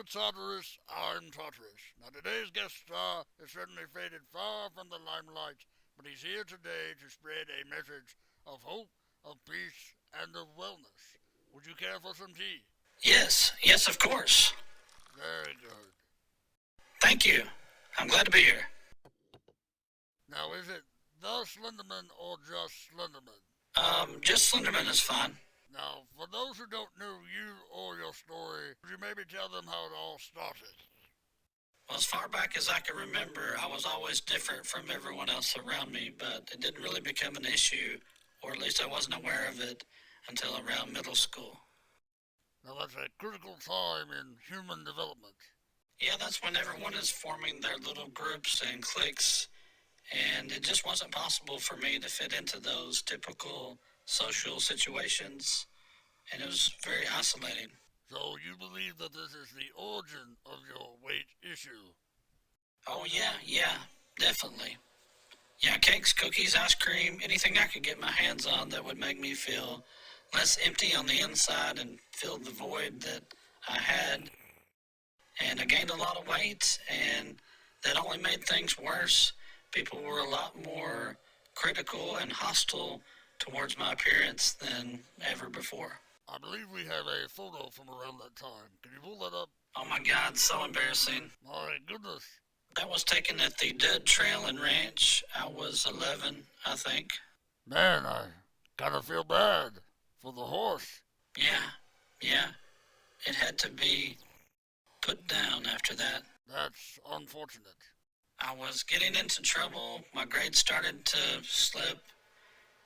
with Tartarus, I'm Tartarus. Now today's guest star has certainly faded far from the limelight, but he's here today to spread a message of hope, of peace, and of wellness. Would you care for some tea? Yes, of course. Very good. Thank you. I'm glad to be here. Now is it the Slenderman or just Slenderman? Just Slenderman is fine. Now, for those who don't know you or your story, would you maybe tell them how it all started? Well, as far back as I can remember, I was always different from everyone else around me, but it didn't really become an issue, or at least I wasn't aware of it until around middle school. Now that's a critical time in human development. Yeah, that's when everyone is forming their little groups and cliques, and it just wasn't possible for me to fit into those typical social situations, and it was very isolating. So you believe that this is the origin of your weight issue? Oh, yeah, definitely. Yeah, cakes, cookies, ice cream, anything I could get my hands on that would make me feel less empty on the inside and fill the void that I had. And I gained a lot of weight, and that only made things worse. People were a lot more critical and hostile towards my appearance than ever before. I believe we have a photo from around that time. Can you pull that up? Oh my God, so embarrassing. My goodness. That was taken at the Dead Trail and Ranch. I was 11, I think. Man, I kinda feel bad for the horse. Yeah. It had to be put down after that. That's unfortunate. I was getting into trouble. My grades started to slip.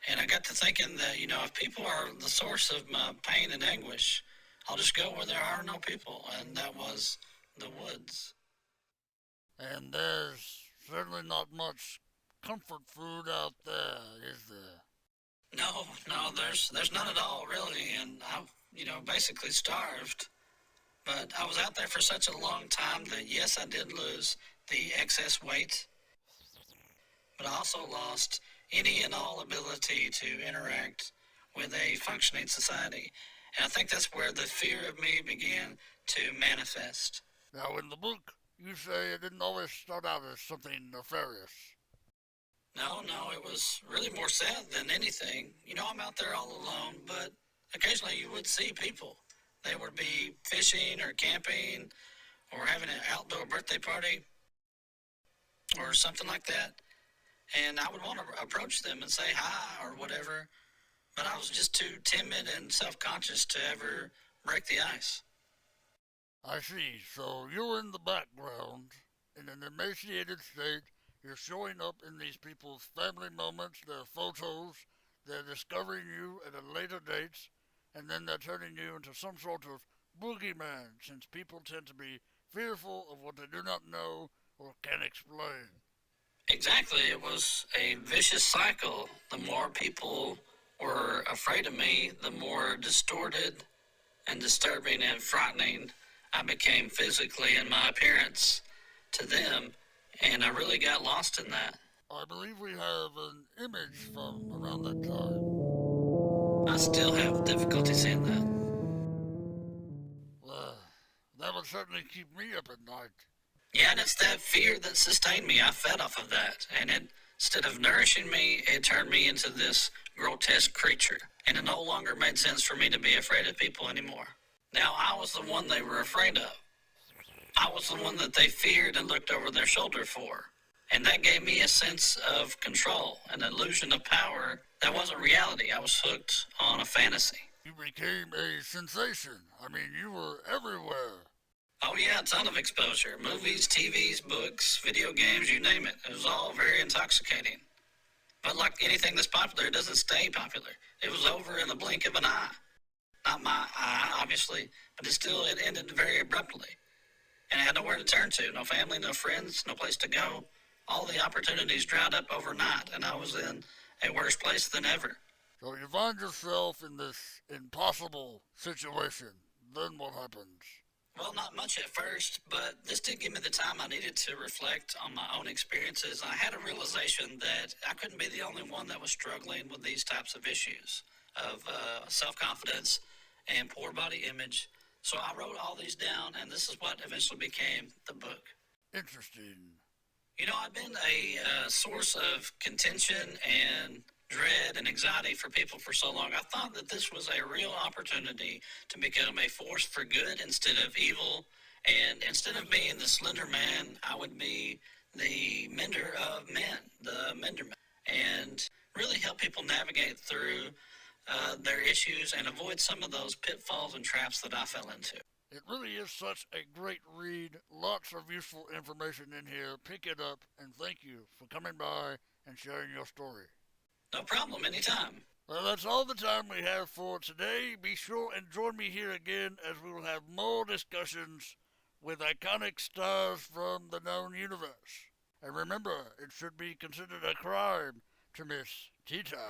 And I got to thinking that, if people are the source of my pain and anguish, I'll just go where there are no people. And that was the woods. And there's certainly not much comfort food out there, is there? No, there's none at all, really. And I, basically starved. But I was out there for such a long time that, yes, I did lose the excess weight. But I also lost any and all ability to interact with a functioning society. And I think that's where the fear of me began to manifest. Now, in the book, you say it didn't always start out as something nefarious. No, it was really more sad than anything. I'm out there all alone, but occasionally you would see people. They would be fishing or camping or having an outdoor birthday party or something like that. And I would want to approach them and say hi or whatever, but I was just too timid and self-conscious to ever break the ice. I see. So you're in the background, in an emaciated state. You're showing up in these people's family moments, their photos. They're discovering you at a later date, and then they're turning you into some sort of boogeyman, since people tend to be fearful of what they do not know or can explain. Exactly. It was a vicious cycle. The more people were afraid of me, the more distorted and disturbing and frightening I became physically in my appearance to them, and I really got lost in that. I believe we have an image from around that time. I still have difficulty seeing that. Well, that would certainly keep me up at night. Yeah, and it's that fear that sustained me. I fed off of that, and instead of nourishing me, it turned me into this grotesque creature, and it no longer made sense for me to be afraid of people anymore. Now, I was the one they were afraid of. I was the one that they feared and looked over their shoulder for. And that gave me a sense of control, an illusion of power that wasn't reality. I was hooked on a fantasy. You became a sensation. I mean, you were everywhere. Oh yeah, a ton of exposure. Movies, TVs, books, video games, you name it. It was all very intoxicating. But like anything that's popular, it doesn't stay popular. It was over in the blink of an eye. Not my eye, obviously, but it ended very abruptly. And I had nowhere to turn to. No family, no friends, no place to go. All the opportunities dried up overnight, and I was in a worse place than ever. So you find yourself in this impossible situation. Then what happens? Well, not much at first, but this did give me the time I needed to reflect on my own experiences. I had a realization that I couldn't be the only one that was struggling with these types of issues of self-confidence and poor body image. So I wrote all these down, and this is what eventually became the book. Interesting. You know, I've been a source of contention and dread and anxiety for people for so long. I thought that this was a real opportunity to become a force for good instead of evil. And instead of being the Slender Man, I would be the mender of men, the mender man, and really help people navigate through their issues and avoid some of those pitfalls and traps that I fell into. It really is such a great read. Lots of useful information in here. Pick it up, and thank you for coming by and sharing your story. No problem, anytime. Well, that's all the time we have for today. Be sure and join me here again as we will have more discussions with iconic stars from the known universe. And remember, it should be considered a crime to miss tea time.